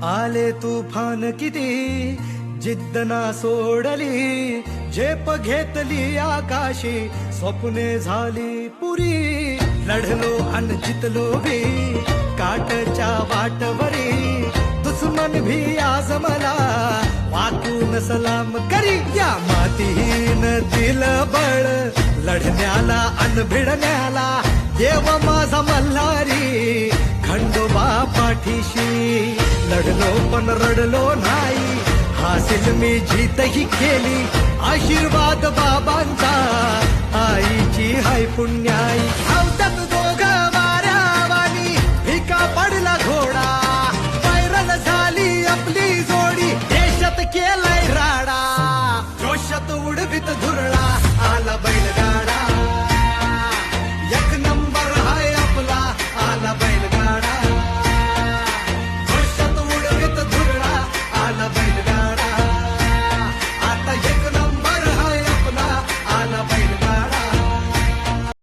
आले तुफान किती जिद्द ना सोडली, झेप घेतली आकाशी, स्वप्ने झाली पुरी. लढलो अन जितलो भी काटच्या वाटवरी, दुश्मन भी आज मला वाकून सलाम करी. या मातीहीन दिलं बळ लढण्याला अन भिडण्याला, देव माझा मल्हारी खंडोबा पाठीशी. लढलो पण रडलो नाही, हासिल मी जीतही केली, आशीर्वाद बाबांचा आईची हाय पुण्याई.